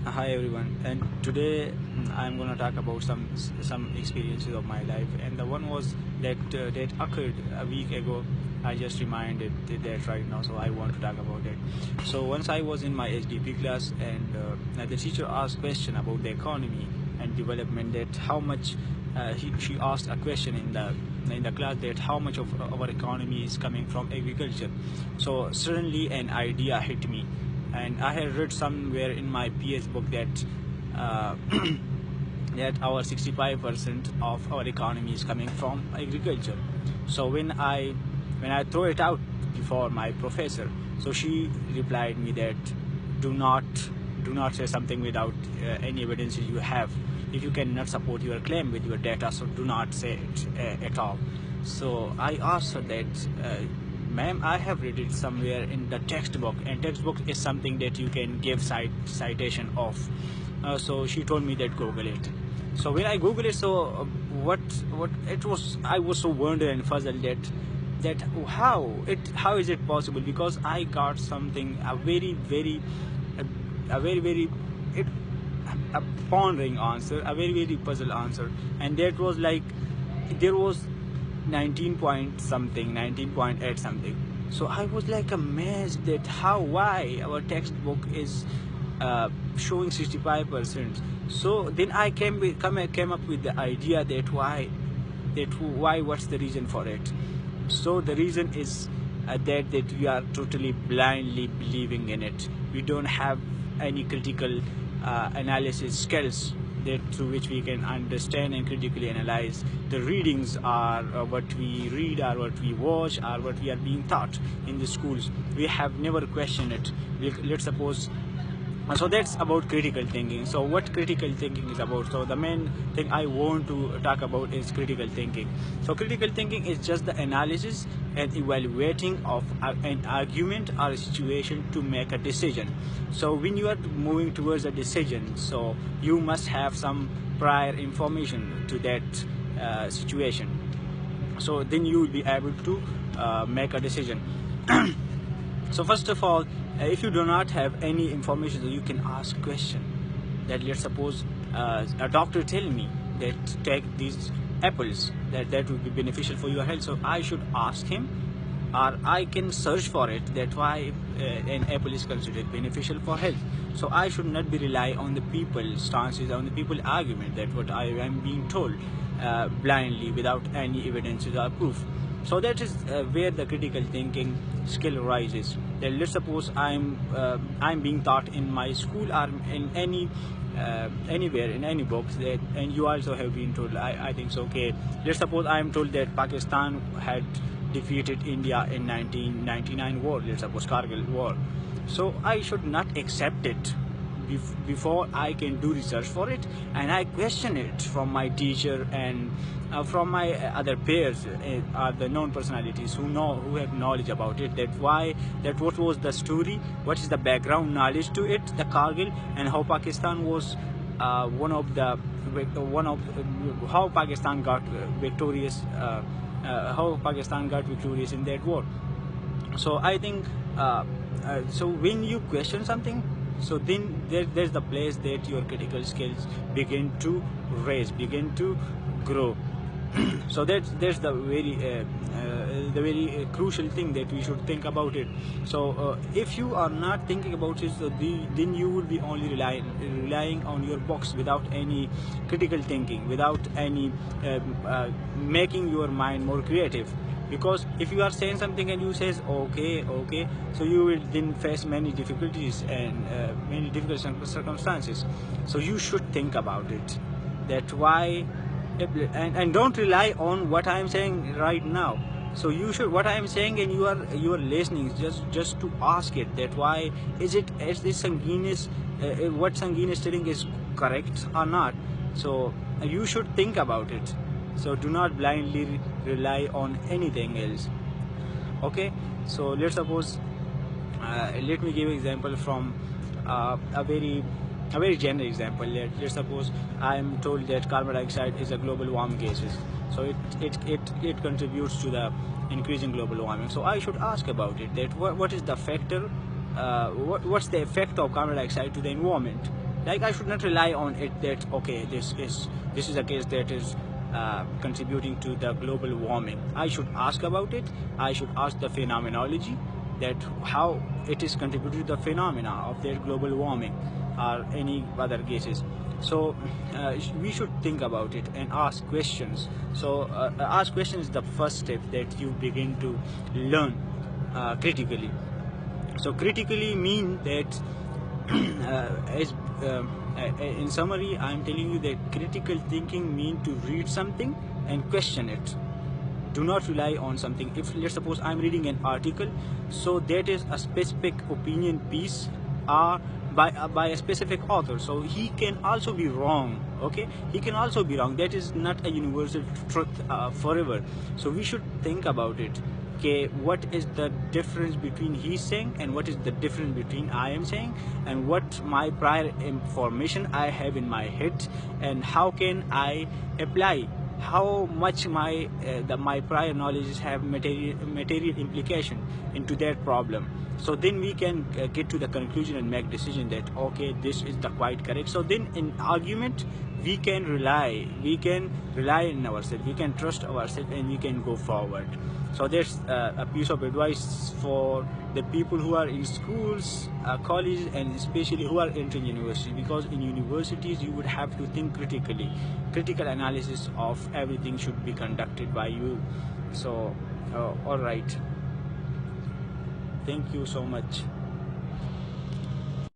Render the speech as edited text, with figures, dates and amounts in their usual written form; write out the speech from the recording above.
Hi everyone, and today I'm gonna talk about some experiences of my life, and the one was that occurred a week ago. I just reminded that right now, so I want to talk about it. So once I was in my HDP class, and the teacher asked question about the economy and development. That how much she asked a question in the class that how much of our economy is coming from agriculture. So suddenly an idea hit me, and I had read somewhere in my PS book that uh, that our 65% of our economy is coming from agriculture. So when I throw it out before my professor, so she replied me that do not do not say something without any evidence you have. If you cannot support your claim with your data, so do not say it at all. So I asked her that, ma'am, I have read it somewhere in the textbook, and textbook is something that you can give citation of. So she told me that Google it. So when I Google it, so what it was, I was so wondered and puzzled that how is it possible? Because I got something a very it a pondering answer, a very puzzle answer, and that was like there was 19 point something, 19.8 something. So I was like amazed that why our textbook is showing 65%. So then I came up with the idea that why what's the reason for it. So the reason is that we are totally blindly believing in it. We don't have any critical analysis skills that through which we can understand and critically analyze. The readings are what we read, or what we watch, or what we are being taught in the schools. We have never questioned it. Let's suppose, so that's about critical thinking. So what critical thinking is about, so the main thing I want to talk about is critical thinking. So critical thinking is just the analysis and evaluating of an argument or a situation to make a decision. So when you are moving towards a decision, so you must have some prior information to that situation, so then you will be able to make a decision. So first of all, if you do not have any information, so you can ask question. That let's suppose a doctor tell me that take these apples, that would be beneficial for your health. So I should ask him, or I can search for it, that why an apple is considered beneficial for health. So I should not be rely on the people's stances, on the people argument, that what I am being told blindly without any evidences or proof. So that is where the critical thinking skill rises. That let's suppose I'm being taught in my school, or in anywhere in any books, that, and you also have been told, I think so. Okay, let's suppose I'm told that Pakistan had defeated India in 1999 war, let's suppose Kargil war. So I should not accept it before I can do research for it, and I question it from my teacher and from my other peers, are the known personalities who have knowledge about it, that what was the story, what is the background knowledge to it, the Kargil, and how Pakistan was how Pakistan got victorious, in that war. So I think so when you question something, so then there's the place that your critical skills begin to begin to grow. So that's the very crucial thing that we should think about it. So if you are not thinking about it, so then you will be only relying on your box without any critical thinking, without any making your mind more creative. Because if you are saying something and you says okay, so you will then face many difficulties and many difficult circumstances. So you should think about it, that why, and don't rely on what I am saying right now. So you should, what I am saying, and you are listening, just to ask it, that why is this Sanguine what Sanguine is telling is correct or not. So you should think about it. So do not blindly rely on anything else. Okay, so let's suppose, let me give an example from a very general example. Let's suppose I am told that carbon dioxide is a global warming gases, so it contributes to the increasing global warming. So I should ask about it, that what is the factor, what's the effect of carbon dioxide to the environment. Like I should not rely on it that okay, this is a case that is contributing to the global warming. I should ask about it. I should ask the phenomenology, that how it is contributing to the phenomena of their global warming or any other cases. So we should think about it and ask questions. So ask questions is the first step that you begin to learn critically. So critically mean that as in summary, I am telling you that critical thinking means to read something and question it. Do not rely on something. If let's suppose I'm reading an article, so that is a specific opinion piece by a specific author, so he can also be wrong. Okay, he can also be wrong. That is not a universal truth forever. So we should think about it. Okay, what is the difference between he's saying and what is the difference between I am saying, and what my prior information I have in my head, and how can I apply, how much my prior knowledge have material implication into that problem. So then we can get to the conclusion and make decision that okay, this is the quite correct. So then in argument we can rely on ourselves, we can trust ourselves, and we can go forward. So that's a piece of advice for the people who are in schools, colleges, and especially who are entering university, because in universities you would have to think critically. Critical analysis of everything should be conducted by you. So all right, thank you so much.